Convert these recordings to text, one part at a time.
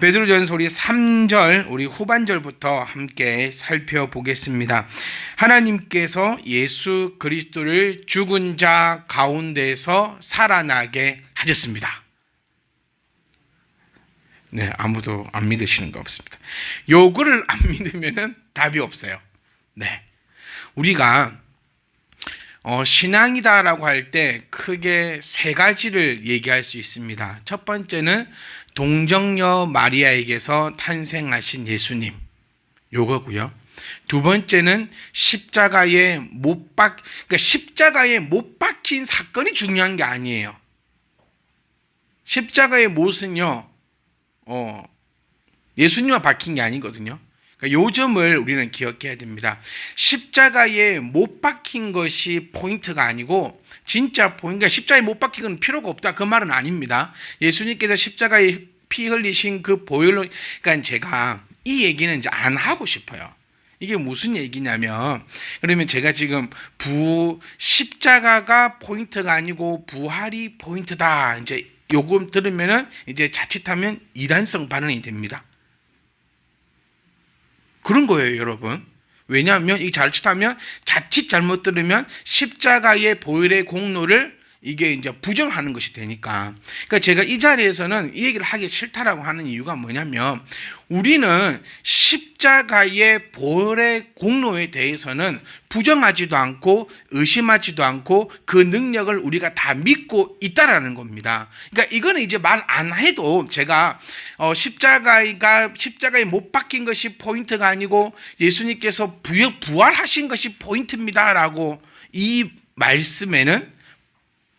베드로전서 우리 3절 우리 후반절부터 함께 살펴보겠습니다. 하나님께서 예수 그리스도를 죽은 자 가운데서 살아나게 하셨습니다. 네, 아무도 안 믿으시는 거 없습니다. 요거를 안 믿으면은 답이 없어요. 네, 우리가 신앙이다라고 할 때 크게 세 가지를 얘기할 수 있습니다. 첫 번째는 동정녀 마리아에게서 탄생하신 예수님, 요거고요. 두 번째는 십자가에 못 박힌 사건이 중요한 게 아니에요. 십자가의 못은요, 예수님만 박힌 게 아니거든요. 그러니까 요 점을 우리는 기억해야 됩니다. 십자가에 못 박힌 것이 포인트가 아니고 진짜 포인트가 십자가에 못 박힌 건 필요가 없다 그 말은 아닙니다. 예수님께서 십자가에 피 흘리신 그 보혈로, 그러니까 제가 이 얘기는 이제 안 하고 싶어요. 이게 무슨 얘기냐면, 그러면 제가 지금 십자가가 포인트가 아니고 부활이 포인트다, 이제 요거 들으면은 이제 자칫하면 이단성 반응이 됩니다. 그런 거예요, 여러분. 왜냐하면 이 자칫하면, 자칫 잘못 들으면 십자가의 보혈의 공로를 이게 이제 부정하는 것이 되니까. 그러니까 제가 이 자리에서는 이 얘기를 하기 싫다라고 하는 이유가 뭐냐면, 우리는 십자가의 보혈의 공로에 대해서는 부정하지도 않고 의심하지도 않고 그 능력을 우리가 다 믿고 있다라는 겁니다. 그러니까 이거는 이제 말 안 해도, 제가 십자가에 못 박힌 것이 포인트가 아니고 예수님께서 부활하신 것이 포인트입니다라고 이 말씀에는,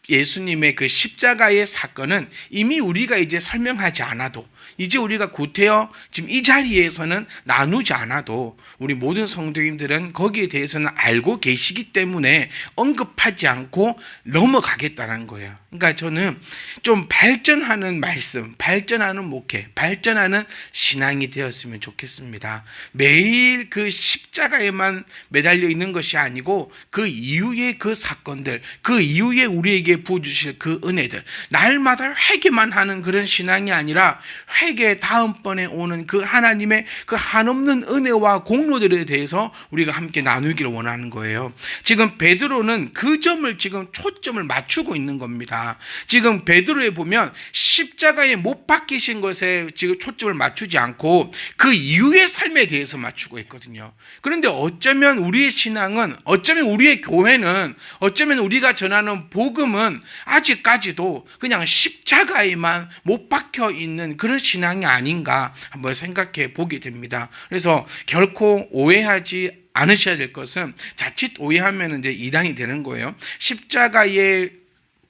예수님의 그 십자가의 사건은 이미 우리가 이제 설명하지 않아도, 이제 우리가 구태여 지금 이 자리에서는 나누지 않아도 우리 모든 성도님들은 거기에 대해서는 알고 계시기 때문에 언급하지 않고 넘어가겠다는 거예요. 그러니까 저는 좀 발전하는 말씀, 발전하는 목회, 발전하는 신앙이 되었으면 좋겠습니다. 매일 그 십자가에만 매달려 있는 것이 아니고 그 이후의 그 사건들, 그 이후에 우리에게 부어주실 그 은혜들, 날마다 회개만 하는 그런 신앙이 아니라 회개 다음번에 오는 그 하나님의 그 한없는 은혜와 공로들에 대해서 우리가 함께 나누기를 원하는 거예요. 지금 베드로는 그 점을 지금 초점을 맞추고 있는 겁니다. 지금 베드로에 보면 십자가에 못 박히신 것에 지금 초점을 맞추지 않고 그 이후의 삶에 대해서 맞추고 있거든요. 그런데 어쩌면 우리의 신앙은, 어쩌면 우리의 교회는, 어쩌면 우리가 전하는 복음은 아직까지도 그냥 십자가에만 못 박혀 있는 그런 신앙이 아닌가 한번 생각해 보게 됩니다. 그래서 결코 오해하지 않으셔야 될 것은, 자칫 오해하면 이제 이단이 되는 거예요. 십자가의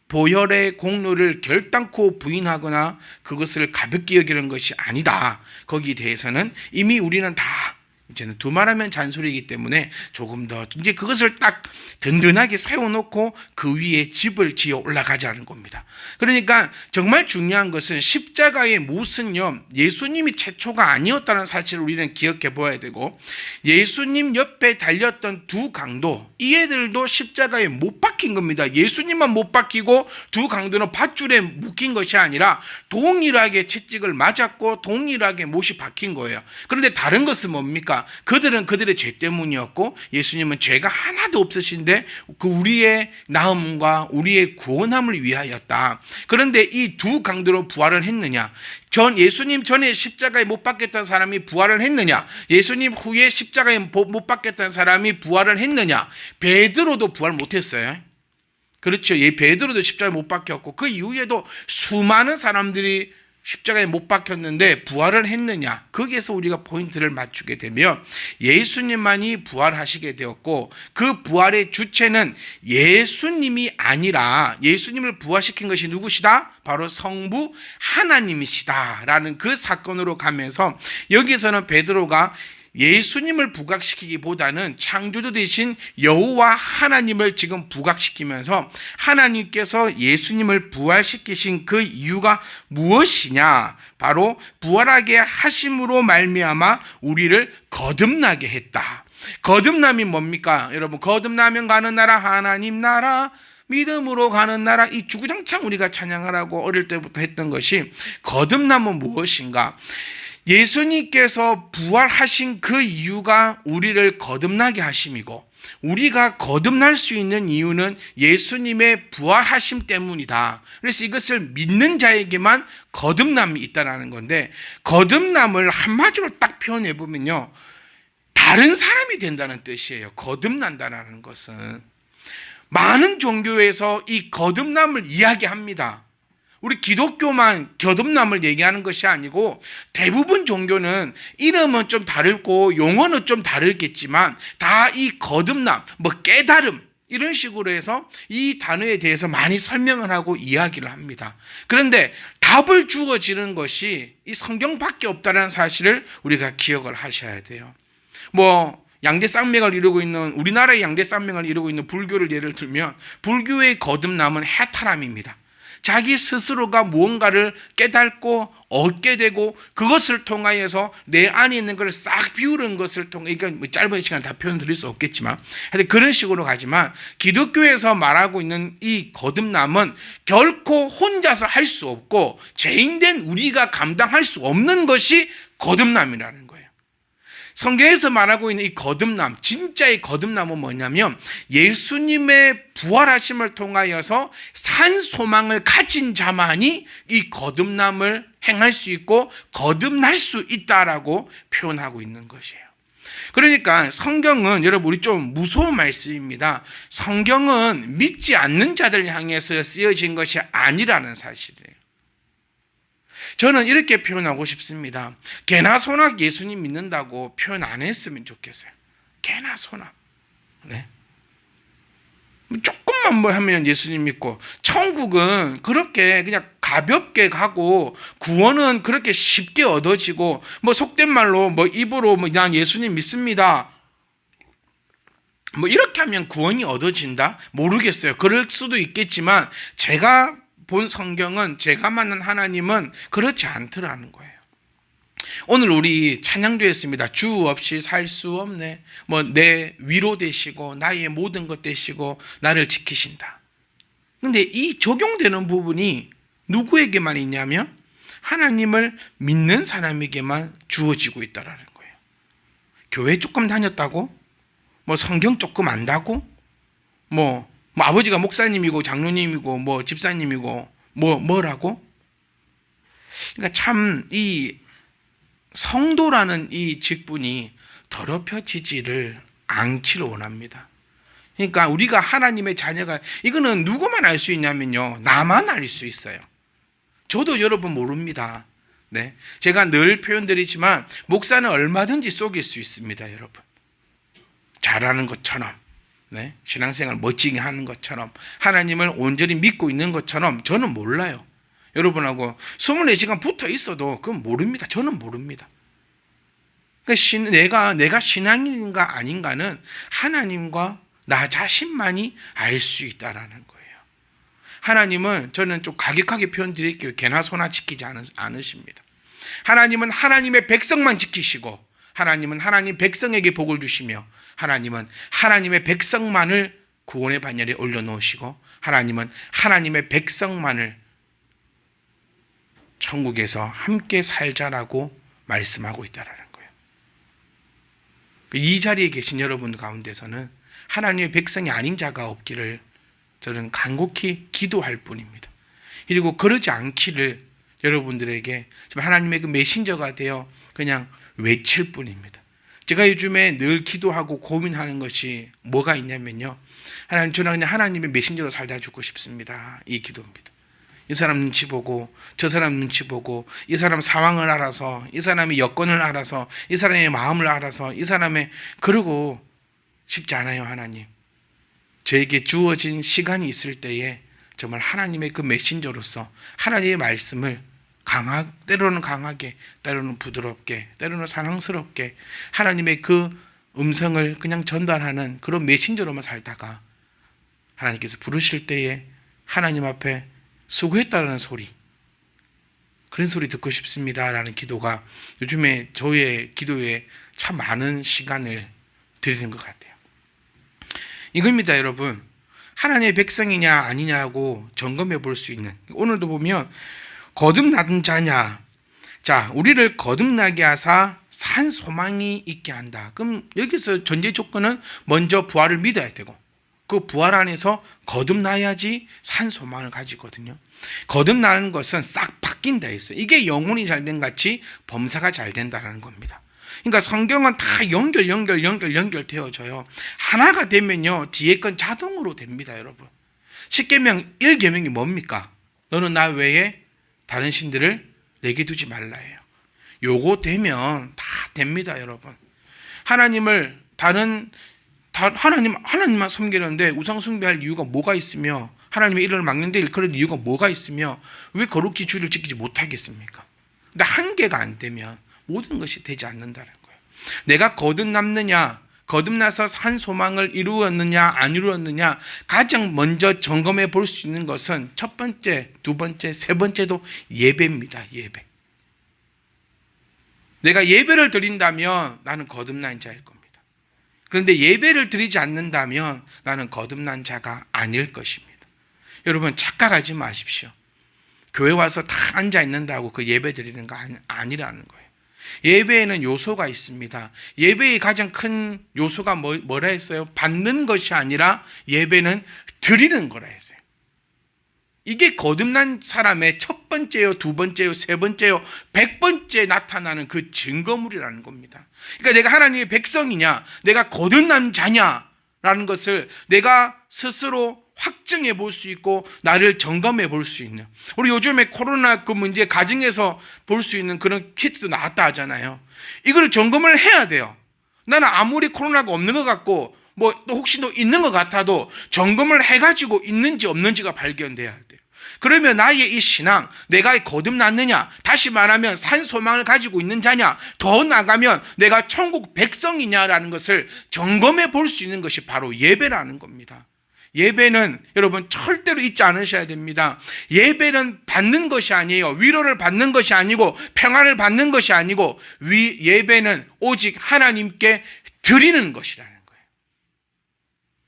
보혈의 공로를 결단코 부인하거나 그것을 가볍게 여기는 것이 아니다. 거기에 대해서는 이미 우리는 다 이제는 두말하면 잔소리이기 때문에 조금 더 이제 그것을 딱 든든하게 세워놓고 그 위에 집을 지어 올라가자는 겁니다. 그러니까 정말 중요한 것은 십자가의 못은요, 예수님이 최초가 아니었다는 사실을 우리는 기억해 보아야 되고, 예수님 옆에 달렸던 두 강도, 이 애들도 십자가에 못 박힌 겁니다. 예수님만 못 박히고 두 강도는 밧줄에 묶인 것이 아니라 동일하게 채찍을 맞았고 동일하게 못이 박힌 거예요. 그런데 다른 것은 뭡니까? 그들은 그들의 죄 때문이었고 예수님은 죄가 하나도 없으신데 그 우리의 나음과 우리의 구원함을 위하였다. 그런데 이 두 강도로 부활을 했느냐? 예수님 전에 십자가에 못 박혔던 사람이 부활을 했느냐? 예수님 후에 십자가에 못 박혔던 사람이 부활을 했느냐? 베드로도 부활 못했어요. 그렇죠. 베드로도 십자가에 못 박혔고 그 이후에도 수많은 사람들이 십자가에 못 박혔는데 부활을 했느냐? 거기에서 우리가 포인트를 맞추게 되면 예수님만이 부활하시게 되었고, 그 부활의 주체는 예수님이 아니라 예수님을 부활시킨 것이 누구시다? 바로 성부 하나님이시다라는 그 사건으로 가면서, 여기서는 베드로가 예수님을 부각시키기보다는 창조주 되신 여호와 하나님을 지금 부각시키면서, 하나님께서 예수님을 부활시키신 그 이유가 무엇이냐? 바로 부활하게 하심으로 말미암아 우리를 거듭나게 했다. 거듭남이 뭡니까? 여러분, 거듭나면 가는 나라 하나님 나라, 믿음으로 가는 나라, 이 주구장창 우리가 찬양하라고 어릴 때부터 했던 것이, 거듭남은 무엇인가? 예수님께서 부활하신 그 이유가 우리를 거듭나게 하심이고, 우리가 거듭날 수 있는 이유는 예수님의 부활하심 때문이다. 그래서 이것을 믿는 자에게만 거듭남이 있다는 건데, 거듭남을 한마디로 딱 표현해 보면요, 다른 사람이 된다는 뜻이에요. 거듭난다는 것은. 많은 종교에서 이 거듭남을 이야기합니다. 우리 기독교만 거듭남을 얘기하는 것이 아니고, 대부분 종교는 이름은 좀 다르고 용어는 좀 다르겠지만 다 이 거듭남, 깨달음, 이런 식으로 해서 이 단어에 대해서 많이 설명을 하고 이야기를 합니다. 그런데 답을 주어지는 것이 이 성경밖에 없다는 사실을 우리가 기억을 하셔야 돼요. 양대 쌍맥을 이루고 있는, 우리나라의 양대 쌍맥을 이루고 있는 불교를 예를 들면, 불교의 거듭남은 해탈함입니다. 자기 스스로가 무언가를 깨닫고 얻게 되고, 그것을 통하여서 내 안에 있는 것을 싹 비우는 것을 통해, 그러니까 짧은 시간 다 표현 드릴 수 없겠지만 하여튼 그런 식으로 가지만, 기독교에서 말하고 있는 이 거듭남은 결코 혼자서 할 수 없고 죄인된 우리가 감당할 수 없는 것이 거듭남이라는 거예요. 성경에서 말하고 있는 이 거듭남, 진짜의 거듭남은 뭐냐면, 예수님의 부활하심을 통하여서 산 소망을 가진 자만이 이 거듭남을 행할 수 있고 거듭날 수 있다라고 표현하고 있는 것이에요. 그러니까 성경은, 여러분, 우리 좀 무서운 말씀입니다. 성경은 믿지 않는 자들 향해서 쓰여진 것이 아니라는 사실이에요. 저는 이렇게 표현하고 싶습니다. 개나 소나 예수님 믿는다고 표현 안 했으면 좋겠어요. 개나 소나. 네. 조금만 하면 예수님 믿고, 천국은 그렇게 그냥 가볍게 가고, 구원은 그렇게 쉽게 얻어지고, 속된 말로 입으로 난 예수님 믿습니다, 이렇게 하면 구원이 얻어진다? 모르겠어요. 그럴 수도 있겠지만, 제가 본 성경은, 제가 만난 하나님은 그렇지 않더라는 거예요. 오늘 우리 찬양도 했습니다. 주 없이 살 수 없네. 내 위로 되시고 나의 모든 것 되시고 나를 지키신다. 근데 이 적용되는 부분이 누구에게만 있냐면, 하나님을 믿는 사람에게만 주어지고 있다라는 거예요. 교회 조금 다녔다고? 성경 조금 안다고? 아버지가 목사님이고 장로님이고 집사님이고 뭐라고? 그러니까 참 이 성도라는 이 직분이 더럽혀지지를 않기를 원합니다. 그러니까 우리가 하나님의 자녀가, 이거는 누구만 알 수 있냐면요, 나만 알 수 있어요. 저도 여러분 모릅니다. 네, 제가 늘 표현드리지만 목사는 얼마든지 속일 수 있습니다. 여러분, 잘하는 것처럼, 네, 신앙생활 멋지게 하는 것처럼, 하나님을 온전히 믿고 있는 것처럼 저는 몰라요. 여러분하고 24시간 붙어 있어도 그건 모릅니다. 저는 모릅니다. 그러니까 내가 신앙인가 아닌가는 하나님과 나 자신만이 알 수 있다라는 거예요. 하나님은, 저는 좀 가격하게 표현드릴게요. 개나 소나 지키지 않으십니다. 하나님은 하나님의 백성만 지키시고, 하나님은 하나님 백성에게 복을 주시며, 하나님은 하나님의 백성만을 구원의 반열에 올려놓으시고, 하나님은 하나님의 백성만을 천국에서 함께 살자라고 말씀하고 있다는 거예요. 이 자리에 계신 여러분 가운데서는 하나님의 백성이 아닌 자가 없기를 저는 간곡히 기도할 뿐입니다. 그리고 그러지 않기를 여러분들에게 하나님의 그 메신저가 되어 그냥 외칠 뿐입니다. 제가 요즘에 늘 기도하고 고민하는 것이 뭐가 있냐면요, 하나님, 저는 그냥 하나님의 메신저로 살다 죽고 싶습니다. 이 기도입니다. 이 사람 눈치 보고 저 사람 눈치 보고, 이 사람 상황을 알아서, 이 사람의 여건을 알아서, 이 사람의 마음을 알아서, 이 사람의, 그러고 싶지 않아요. 하나님, 저에게 주어진 시간이 있을 때에 정말 하나님의 그 메신저로서 하나님의 말씀을 때로는 강하게, 때로는 부드럽게, 때로는 사랑스럽게 하나님의 그 음성을 그냥 전달하는 그런 메신저로만 살다가, 하나님께서 부르실 때에 하나님 앞에 수고했다라는 소리, 그런 소리 듣고 싶습니다라는 기도가 요즘에 저의 기도에 참 많은 시간을 드리는 것 같아요. 이겁니다. 여러분, 하나님의 백성이냐 아니냐고 점검해 볼 수 있는, 오늘도 보면 거듭난 자냐, 자, 우리를 거듭나게 하사 산 소망이 있게 한다. 그럼 여기서 전제 조건은 먼저 부활을 믿어야 되고 그 부활 안에서 거듭나야지 산 소망을 가지거든요. 거듭나는 것은 싹 바뀐다 했어요. 이게 영혼이 잘된 같이 범사가 잘 된다는 겁니다. 그러니까 성경은 다 연결되어져요. 하나가 되면요, 뒤에 건 자동으로 됩니다, 여러분. 십계명 1계명이 뭡니까? 너는 나 외에 다른 신들을 내게 두지 말라예요. 요거 되면 다 됩니다, 여러분. 하나님을 하나님만 섬기는데 우상 숭배할 이유가 뭐가 있으며, 하나님의 일을 막는데 일컬을 이유가 뭐가 있으며, 왜 거룩히 주를 지키지 못하겠습니까? 근데 한계가 안 되면 모든 것이 되지 않는다는 거예요. 내가 거듭났느냐, 거듭나서 산 소망을 이루었느냐 안 이루었느냐, 가장 먼저 점검해 볼 수 있는 것은 첫 번째, 두 번째, 세 번째도 예배입니다. 예배. 내가 예배를 드린다면 나는 거듭난 자일 겁니다. 그런데 예배를 드리지 않는다면 나는 거듭난 자가 아닐 것입니다. 여러분, 착각하지 마십시오. 교회 와서 다 앉아 있는다고 그 예배 드리는 거 아니라는 거예요. 예배에는 요소가 있습니다. 예배의 가장 큰 요소가 뭐라 했어요? 받는 것이 아니라 예배는 드리는 거라 했어요. 이게 거듭난 사람의 첫 번째요, 두 번째요, 세 번째요, 100번째 나타나는 그 증거물이라는 겁니다. 그러니까 내가 하나님의 백성이냐, 내가 거듭난 자냐라는 것을 내가 스스로 확증해 볼 수 있고 나를 점검해 볼 수 있는, 우리 요즘에 코로나 그 문제 가정에서 볼 수 있는 그런 키트도 나왔다 하잖아요. 이걸 점검을 해야 돼요. 나는 아무리 코로나가 없는 것 같고 뭐 또 혹시 또 있는 것 같아도 점검을 해가지고 있는지 없는지가 발견돼야 돼요. 그러면 나의 이 신앙, 내가 거듭났느냐, 다시 말하면 산 소망을 가지고 있는 자냐, 더 나아가면 내가 천국 백성이냐라는 것을 점검해 볼 수 있는 것이 바로 예배라는 겁니다. 예배는 여러분 절대로 잊지 않으셔야 됩니다. 예배는 받는 것이 아니에요. 위로를 받는 것이 아니고 평안을 받는 것이 아니고 예배는 오직 하나님께 드리는 것이라는 거예요.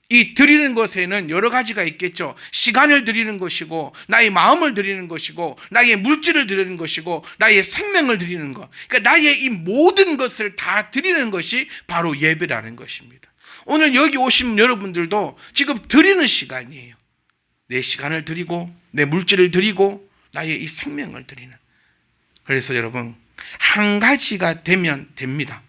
이 드리는 것에는 여러 가지가 있겠죠. 시간을 드리는 것이고, 나의 마음을 드리는 것이고, 나의 물질을 드리는 것이고, 나의 생명을 드리는 것. 그러니까 나의 이 모든 것을 다 드리는 것이 바로 예배라는 것입니다. 오늘 여기 오신 여러분들도 지금 드리는 시간이에요. 내 시간을 드리고, 내 물질을 드리고, 나의 이 생명을 드리는. 그래서 여러분, 한 가지가 되면 됩니다.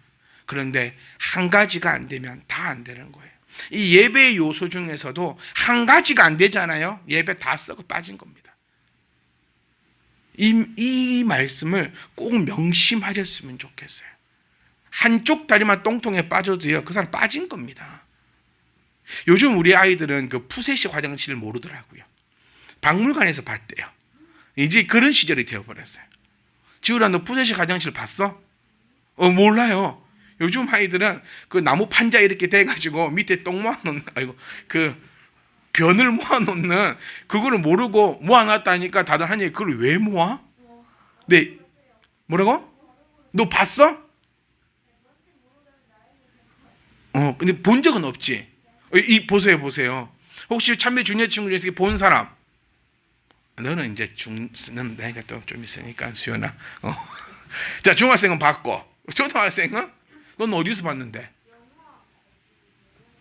그런데 한 가지가 안 되면 다 안 되는 거예요. 이 예배의 요소 중에서도 한 가지가 안 되잖아요. 예배 다 썩어 빠진 겁니다. 이 말씀을 꼭 명심하셨으면 좋겠어요. 한쪽 다리만 똥통에 빠져도요, 그 사람 빠진 겁니다. 요즘 우리 아이들은 그 푸세식 화장실을 모르더라고요. 박물관에서 봤대요. 이제 그런 시절이 되어버렸어요. 지우라, 너 푸세식 화장실 봤어? 몰라요. 요즘 아이들은 그 나무 판자 이렇게 돼가지고 밑에 똥 모아놓는, 그 변을 모아놓는 그거를 모르고 모아놨다니까 다들 하니, 그걸 왜 모아? 네, 뭐라고? 너 봤어? 근데 본 적은 없지. 보세요. 혹시 참배 주니어 친구 중에서 본 사람? 너는 이제 는 나이가 또 좀 있으니까 수연아. 자, 중학생은 봤고, 초등학생은? 넌 어디서 봤는데?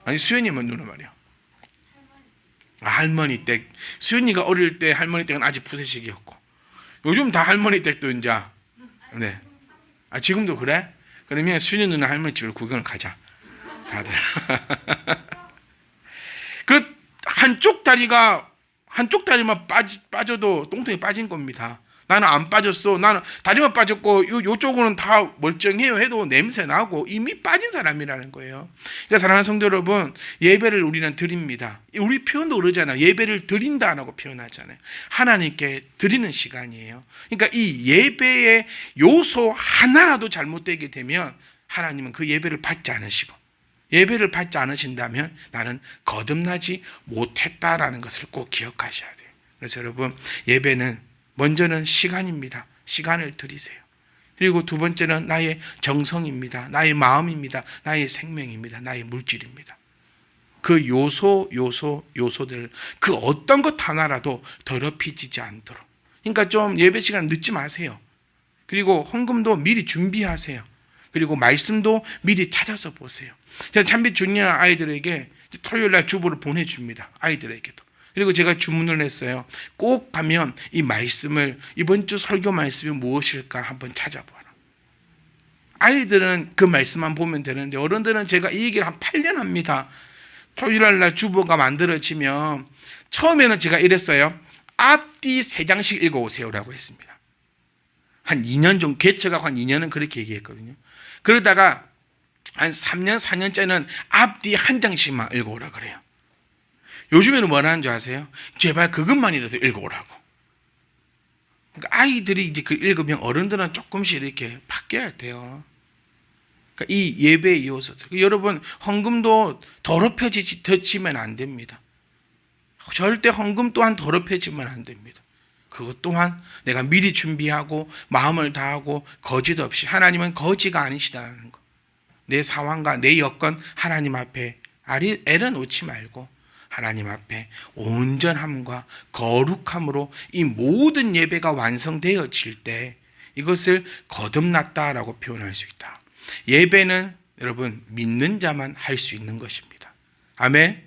아니, 수연이면 누나 말이야. 할머니 댁. 수연이가 어릴 때 할머니 댁은 아직 푸세식이었고, 요즘 다 할머니 댁도 이제. 네. 지금도 그래? 그러면 수연이 누나 할머니 집을 구경을 가자. 다들. 그 한쪽 다리만 빠져도 똥통에 빠진 겁니다. 나는 안 빠졌어. 나는 다리만 빠졌고 요쪽은 다 멀쩡해요 해도 냄새 나고 이미 빠진 사람이라는 거예요. 그러니까 사랑하는 성도 여러분, 예배를 우리는 드립니다. 우리 표현도 그러잖아요. 예배를 드린다라고 표현하잖아요. 하나님께 드리는 시간이에요. 그러니까 이 예배의 요소 하나라도 잘못되게 되면 하나님은 그 예배를 받지 않으시고, 예배를 받지 않으신다면 나는 거듭나지 못했다라는 것을 꼭 기억하셔야 돼요. 그래서 여러분, 예배는 먼저는 시간입니다. 시간을 드리세요. 그리고 두 번째는 나의 정성입니다. 나의 마음입니다. 나의 생명입니다. 나의 물질입니다. 그 요소들, 그 어떤 것 하나라도 더럽히지지 않도록. 그러니까 좀 예배 시간 늦지 마세요. 그리고 헌금도 미리 준비하세요. 그리고 말씀도 미리 찾아서 보세요. 제가 참빛 주니어 아이들에게 토요일 날 주보를 보내줍니다. 아이들에게도. 그리고 제가 주문을 했어요. 꼭 가면 이 말씀을, 이번 주 설교 말씀이 무엇일까 한번 찾아봐라. 아이들은 그 말씀만 보면 되는데 어른들은 제가 이 얘기를 한 8년 합니다. 토요일 날 주보가 만들어지면 처음에는 제가 이랬어요. 앞뒤 3장씩 읽어오세요라고 했습니다. 한 2년 정도, 개척하고 한 2년은 그렇게 얘기했거든요. 그러다가 한 3년, 4년째는 앞뒤 1장씩만 읽어오라 그래요. 요즘에는 뭐라 하는 줄 아세요? 제발 그것만이라도 읽어오라고. 그러니까 아이들이 이제 그 읽으면 어른들은 조금씩 이렇게 바뀌어야 돼요. 그러니까 이 예배의 요소들. 여러분, 헌금도 더럽혀지면 안 됩니다. 절대 헌금 또한 더럽혀지면 안 됩니다. 그것 또한 내가 미리 준비하고 마음을 다하고 거짓 없이, 하나님은 거지가 아니시다는 거. 내 상황과 내 여건 하나님 앞에 애를 놓지 말고 하나님 앞에 온전함과 거룩함으로 이 모든 예배가 완성되어질 때 이것을 거듭났다라고 표현할 수 있다. 예배는 여러분 믿는 자만 할 수 있는 것입니다. 아멘.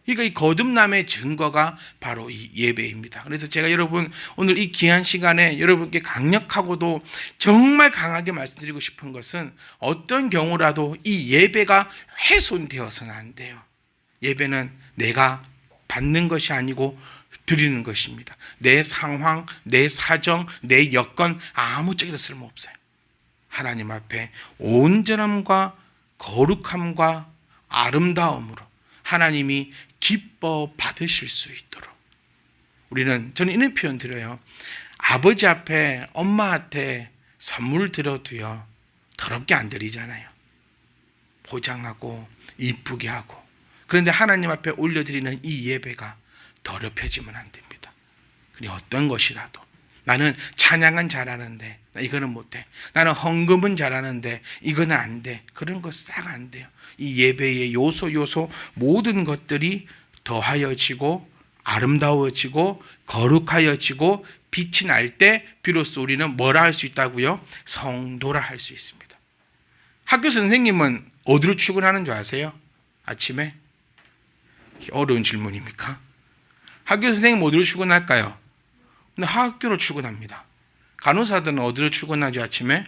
그러니까 이 거듭남의 증거가 바로 이 예배입니다. 그래서 제가 여러분 오늘 이 귀한 시간에 여러분께 강력하고도 정말 강하게 말씀드리고 싶은 것은 어떤 경우라도 이 예배가 훼손되어서는 안 돼요. 예배는 내가 받는 것이 아니고 드리는 것입니다. 내 상황, 내 사정, 내 여건 아무 쪽에도 쓸모없어요. 하나님 앞에 온전함과 거룩함과 아름다움으로 하나님이 기뻐 받으실 수 있도록 저는 이런 표현 드려요. 아버지 앞에 엄마한테 선물 드려도요 더럽게 안 드리잖아요. 포장하고 이쁘게 하고. 그런데 하나님 앞에 올려드리는 이 예배가 더럽혀지면 안 됩니다. 그리고 어떤 것이라도 나는 찬양은 잘하는데 이거는 못해. 나는 헌금은 잘하는데 이거는 안 돼. 그런 거 싹 안 돼요. 이 예배의 요소 모든 것들이 더하여지고 아름다워지고 거룩하여지고 빛이 날 때 비로소 우리는 뭐라 할 수 있다고요? 성도라 할 수 있습니다. 학교 선생님은 어디로 출근하는 줄 아세요? 아침에? 어려운 질문입니까? 학교 선생님 어디로 출근할까요? 학교로 출근합니다. 간호사들은 어디로 출근하죠, 아침에?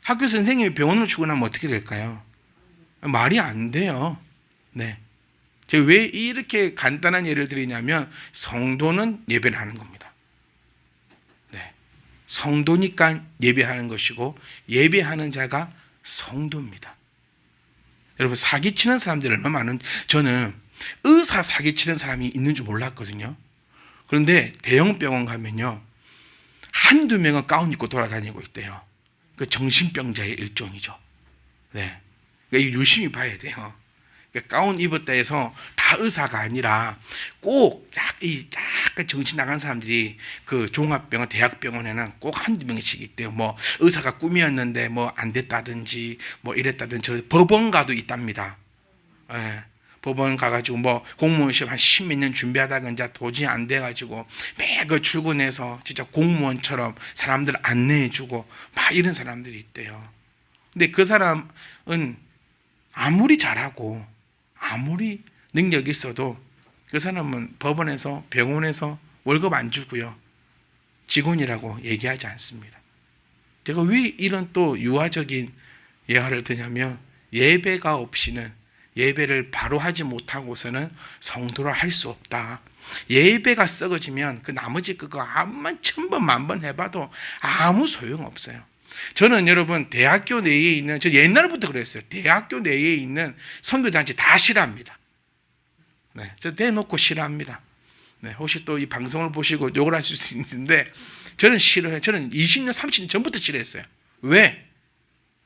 학교 선생님이 병원으로 출근하면 어떻게 될까요? 말이 안 돼요. 네. 제가 왜 이렇게 간단한 예를 드리냐면 성도는 예배를 하는 겁니다. 네. 성도니까 예배하는 것이고 예배하는 자가 성도입니다. 여러분 사기치는 사람들이 얼마나 많은, 저는 의사 사기치는 사람이 있는 줄 몰랐거든요. 그런데 대형 병원 가면요 한두 명은 가운 입고 돌아다니고 있대요. 그 정신병자의 일종이죠. 네. 그러니까 유심히 봐야 돼요. 그러니까 가운 입었다 해서 다 의사가 아니라 꼭 약간 정신 나간 사람들이 그 종합병원, 대학병원에는 꼭 한두 명씩 있대요. 뭐 의사가 꿈이었는데 뭐 안 됐다든지 뭐 이랬다든지. 법원 가도 있답니다. 네. 법원 가가지고 뭐 공무원 시험 한 10몇 년 준비하다가 이제 도저히 안 돼가지고 매일 출근해서 진짜 공무원처럼 사람들 안내해주고 막 이런 사람들이 있대요. 근데 그 사람은 아무리 잘하고 아무리 능력이 있어도 그 사람은 법원에서 병원에서 월급 안 주고요 직원이라고 얘기하지 않습니다. 제가 왜 이런 또 유아적인 예화를 드냐면 예배가 없이는, 예배를 바로 하지 못하고서는 성도를 할 수 없다. 예배가 썩어지면 그 나머지 그거 암만 1000번 만번 해봐도 아무 소용없어요. 저는 여러분 대학교 내에 있는, 저 옛날부터 그랬어요. 대학교 내에 있는 선교단체 다 싫어합니다. 네, 저 대놓고 싫어합니다. 네, 혹시 또 이 방송을 보시고 욕을 하실 수 있는데 저는 싫어해요. 저는 20년, 30년 전부터 싫어했어요. 왜?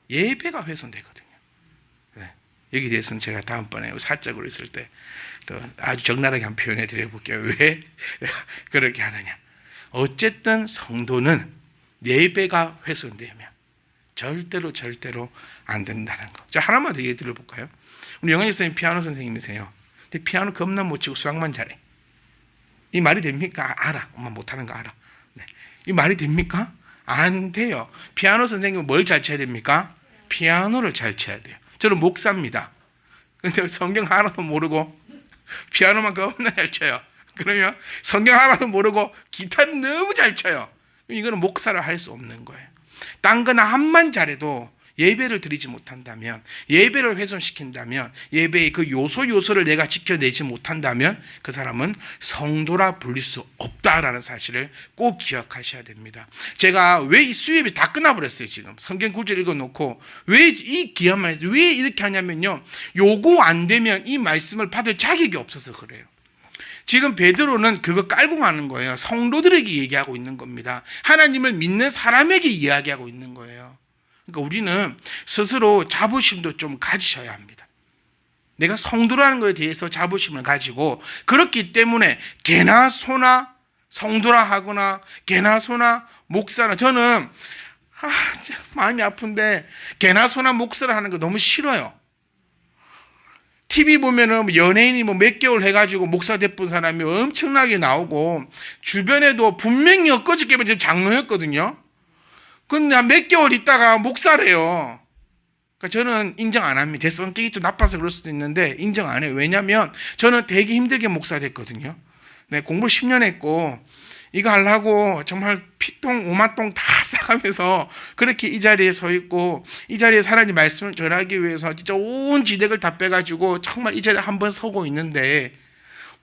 예배가 훼손되거든요. 네, 여기 대해서는 제가 다음번에 사적으로 있을 때 또 아주 적나라하게 한번 표현해 드려볼게요. 왜 그렇게 하느냐. 어쨌든 성도는 예배가 훼손되면 절대로 안 된다는 거. 자, 하나만 더 얘기 들어볼까요? 우리 영환 선생님 피아노 선생님이세요. 근데 피아노 겁나 못 치고 수학만 잘해. 이 말이 됩니까? 알아. 엄마 못하는 거 알아. 네. 이 말이 됩니까? 안 돼요. 피아노 선생님은 뭘 잘 쳐야 됩니까? 피아노를 잘 쳐야 돼요. 저는 목사입니다. 근데 성경 하나도 모르고 피아노만 겁나 잘 쳐요. 그러면 성경 하나도 모르고 기타는 너무 잘 쳐요. 이거는 목사를 할 수 없는 거예요. 딴 거나 한만 잘해도 예배를 드리지 못한다면, 예배를 훼손시킨다면, 예배의 그 요소를 내가 지켜내지 못한다면 그 사람은 성도라 불릴 수 없다라는 사실을 꼭 기억하셔야 됩니다. 제가 왜 이 수요일이 다 끝나버렸어요. 지금 성경 구절 읽어놓고 왜 이 귀한 말씀 왜 이렇게 하냐면요, 요거 안 되면 이 말씀을 받을 자격이 없어서 그래요. 지금 베드로는 그거 깔고 가는 거예요. 성도들에게 얘기하고 있는 겁니다. 하나님을 믿는 사람에게 이야기하고 있는 거예요. 그러니까 우리는 스스로 자부심도 좀 가지셔야 합니다. 내가 성도라는 것에 대해서 자부심을 가지고, 그렇기 때문에 개나 소나 성도라 하거나 개나 소나 목사나, 저는 마음이 아픈데 개나 소나 목사라 하는 거 너무 싫어요. TV 보면은 연예인이 뭐 몇 개월 해가지고 목사 돼본 사람이 엄청나게 나오고, 주변에도 분명히 엊그저께만 지금 장로였거든요. 근데 한 몇 개월 있다가 목사래요. 그러니까 저는 인정 안 합니다. 제 성격이 좀 나빠서 그럴 수도 있는데 인정 안 해요. 왜냐하면 저는 되게 힘들게 목사 됐거든요. 네, 공부 10년 했고 이거 하려고 정말 피똥 오마똥 다 싸가면서 그렇게 이 자리에 서 있고, 이 자리에 하나님 말씀을 전하기 위해서 진짜 온 지력을 다 빼가지고 정말 이 자리에 한번 서고 있는데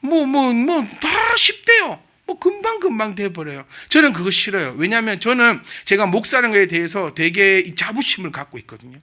다 쉽대요. 금방 돼버려요. 저는 그거 싫어요. 왜냐하면 저는 제가 목사라는 거에 대해서 되게 자부심을 갖고 있거든요.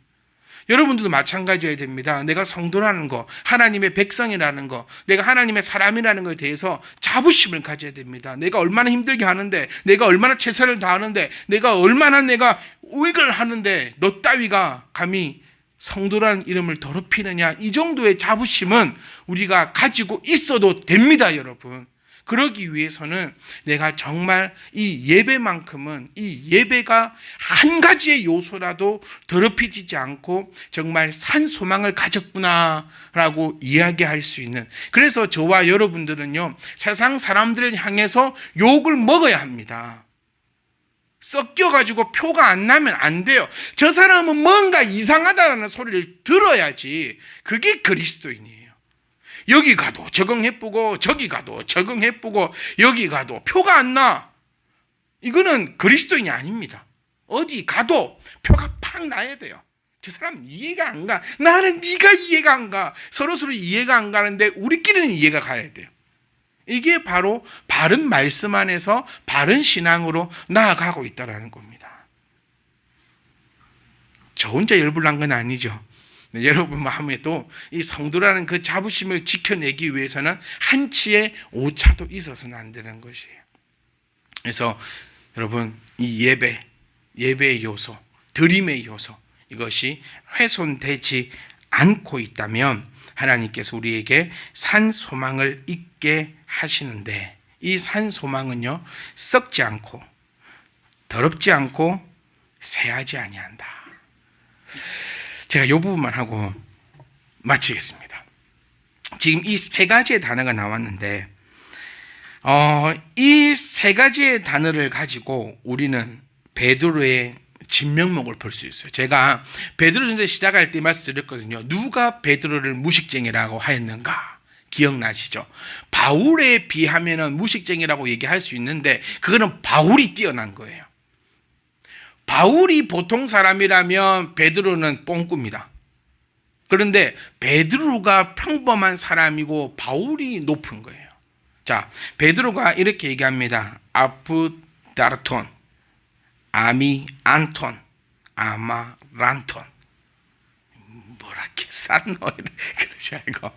여러분들도 마찬가지여야 됩니다. 내가 성도라는 거, 하나님의 백성이라는 거, 내가 하나님의 사람이라는 것에 대해서 자부심을 가져야 됩니다. 내가 얼마나 힘들게 하는데, 내가 얼마나 최선을 다하는데, 내가 얼마나 이걸 하는데 너 따위가 감히 성도라는 이름을 더럽히느냐, 이 정도의 자부심은 우리가 가지고 있어도 됩니다, 여러분. 그러기 위해서는 내가 정말 이 예배만큼은, 이 예배가 한 가지의 요소라도 더럽히지 않고 정말 산 소망을 가졌구나라고 이야기할 수 있는, 그래서 저와 여러분들은요, 세상 사람들을 향해서 욕을 먹어야 합니다. 섞여가지고 표가 안 나면 안 돼요. 저 사람은 뭔가 이상하다라는 소리를 들어야지 그게 그리스도인이에요. 여기 가도 적응해보고 저기 가도 적응해보고 여기 가도 표가 안 나. 이거는 그리스도인이 아닙니다. 어디 가도 표가 팍 나야 돼요. 저 사람 이해가 안 가. 나는 네가 이해가 안 가. 서로 이해가 안 가는데 우리끼리는 이해가 가야 돼요. 이게 바로 바른 말씀 안에서 바른 신앙으로 나아가고 있다는 겁니다. 저 혼자 열불난 건 아니죠. 여러분 마음에도 이 성도라는 그 자부심을 지켜내기 위해서는 한치의 오차도 있어서는 안 되는 것이에요. 그래서 여러분, 이 예배의 요소, 드림의 요소, 이것이 훼손되지 않고 있다면 하나님께서 우리에게 산 소망을 있게 하시는데, 이 산 소망은요, 썩지 않고 더럽지 않고 새하지 아니한다. 제가 이 부분만 하고 마치겠습니다. 지금 이 세 가지의 단어가 나왔는데, 이 세 가지의 단어를 가지고 우리는 베드로의 진면목을 볼 수 있어요. 제가 베드로전서 시작할 때 말씀드렸거든요. 누가 베드로를 무식쟁이라고 하였는가? 기억나시죠? 바울에 비하면 무식쟁이라고 얘기할 수 있는데 그거는 바울이 뛰어난 거예요. 바울이 보통 사람이라면 베드로는 뽕꾸입니다. 그런데 베드로가 평범한 사람이고 바울이 높은 거예요. 자, 베드로가 이렇게 얘기합니다. 아프다르톤, 아미안톤, 아마란톤. 뭐라게 쌌노? 그러지 않고.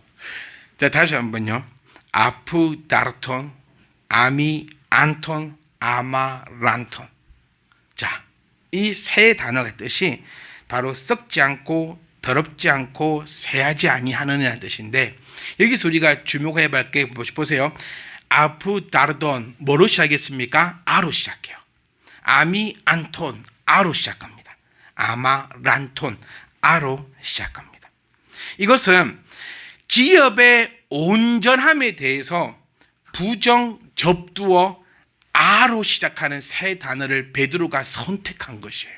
자, 다시 한번요. 아프다르톤, 아미안톤, 아마란톤. 자, 이 세 단어의 뜻이 바로 썩지 않고 더럽지 않고 새하지 아니하느냐는 뜻인데, 여기서 우리가 주목해 볼 게 보세요. 아프다르돈 뭐로 시작했습니까? 아로 시작해요. 아미안톤 아로 시작합니다. 아마란톤 아로 시작합니다. 이것은 기업의 온전함에 대해서 부정 접두어 아로 시작하는 세 단어를 베드로가 선택한 것이에요.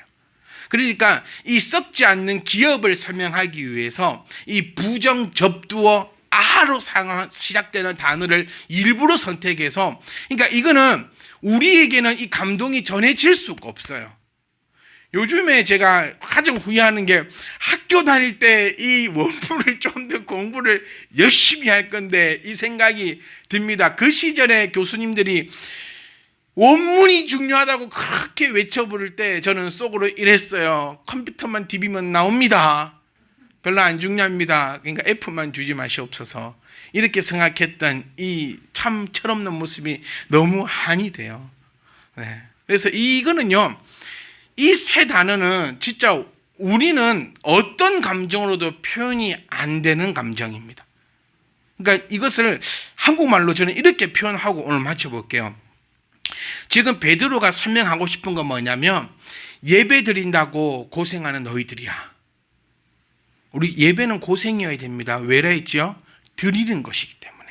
그러니까 이 썩지 않는 기업을 설명하기 위해서 이 부정 접두어 아로 시작되는 단어를 일부러 선택해서, 그러니까 이거는 우리에게는 이 감동이 전해질 수가 없어요. 요즘에 제가 가장 후회하는 게 학교 다닐 때 이 원문을 좀 더 공부를 열심히 할 건데 이 생각이 듭니다. 그 시절에 교수님들이 원문이 중요하다고 그렇게 외쳐 부를 때 저는 속으로 이랬어요. 컴퓨터만 디비면 나옵니다. 별로 안 중요합니다. 그러니까 F만 주지 마시옵소서. 이렇게 생각했던 이 참 철없는 모습이 너무 한이 돼요. 네. 그래서 이거는요, 이 세 단어는 진짜 우리는 어떤 감정으로도 표현이 안 되는 감정입니다. 그러니까 이것을 한국말로 저는 이렇게 표현하고 오늘 마쳐볼게요. 지금 베드로가 설명하고 싶은 건 뭐냐면, 예배 드린다고 고생하는 너희들이야. 우리 예배는 고생이어야 됩니다. 왜라 했죠? 드리는 것이기 때문에.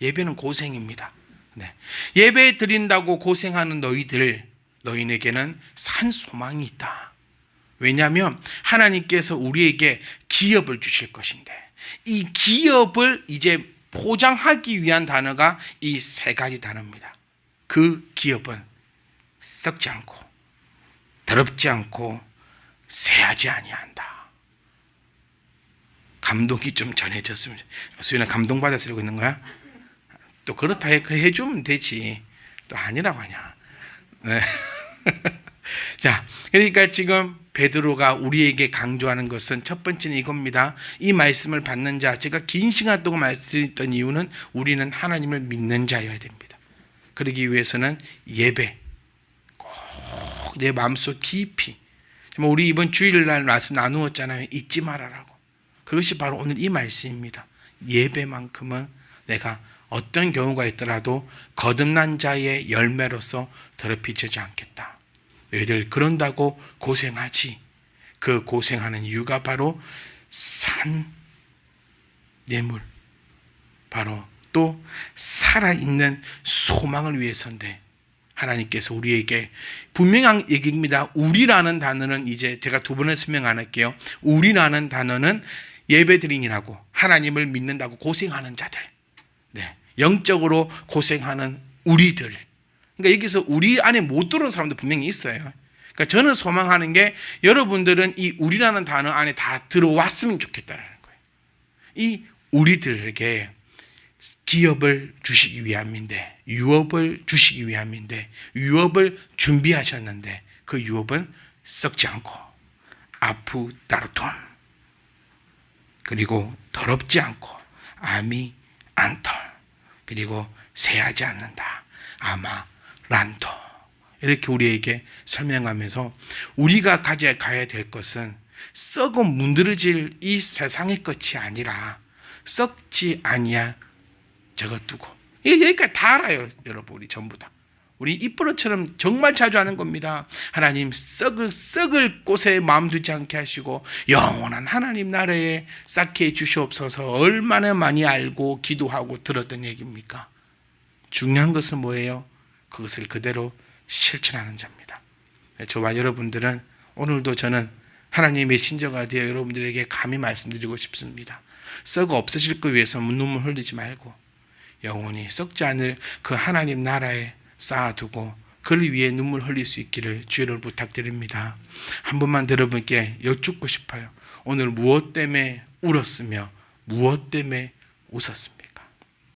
예배는 고생입니다. 네. 예배 드린다고 고생하는 너희에게는 산 소망이 있다. 왜냐하면 하나님께서 우리에게 기업을 주실 것인데, 이 기업을 이제 포장하기 위한 단어가 이 세 가지 단어입니다. 그 기업은 썩지 않고 더럽지 않고 새하지 아니한다. 감동이 좀 전해졌으면. 수연아, 감동받아서 이러고 있는 거야? 또 그렇다 해주면 되지. 또 아니라고 하냐. 네. 자, 그러니까 지금 베드로가 우리에게 강조하는 것은 첫 번째는 이겁니다. 이 말씀을 받는 자, 제가 긴 시간 동안 말씀드렸던 이유는 우리는 하나님을 믿는 자여야 됩니다. 그러기 위해서는 예배 꼭 내 마음속 깊이, 우리 이번 주일날 말씀 나누었잖아요. 잊지 말아라고. 그것이 바로 오늘 이 말씀입니다. 예배만큼은 내가 어떤 경우가 있더라도 거듭난 자의 열매로서 더럽히지 않겠다. 너희들 그런다고 고생하지. 그 고생하는 이유가 바로 산 예물, 바로 또 살아있는 소망을 위해서인데, 하나님께서 우리에게 분명한 얘기입니다. 우리라는 단어는 이제 제가 두 번을 설명 안 할게요. 우리라는 단어는 예배드림이라고, 하나님을 믿는다고 고생하는 자들, 네, 영적으로 고생하는 우리들. 그러니까 여기서 우리 안에 못 들어온 사람도 분명히 있어요. 그러니까 저는 소망하는 게 여러분들은 이 우리라는 단어 안에 다 들어왔으면 좋겠다는 거예요. 이 우리들에게 기업을 주시기 위함인데, 유업을 주시기 위함인데, 유업을 준비하셨는데 그 유업은 썩지 않고 아프다르톤, 그리고 더럽지 않고 아미 안톨, 그리고 새하지 않는다 아마란토. 이렇게 우리에게 설명하면서 우리가 가야 될 것은 썩어 문드러질 이 세상의 것이 아니라 썩지 아니할 저것 두고. 여기까지 다 알아요, 여러분. 우리 전부 다. 우리 입버릇처럼 정말 자주 하는 겁니다. 하나님 썩을 곳에 마음 두지 않게 하시고 영원한 하나님 나라에 쌓게 해 주시옵소서. 얼마나 많이 알고 기도하고 들었던 얘기입니까? 중요한 것은 뭐예요? 그것을 그대로 실천하는 자입니다. 저와 여러분들은 오늘도 저는 하나님의 신자가 되어 여러분들에게 감히 말씀드리고 싶습니다. 썩어 없어질 것 위해서 눈물 흘리지 말고 영원히 썩지 않을 그 하나님 나라에 쌓아두고 그를 위해 눈물 흘릴 수 있기를 주의를 부탁드립니다. 한 번만 여러분께 여쭙고 싶어요. 오늘 무엇 때문에 울었으며 무엇 때문에 웃었습니까?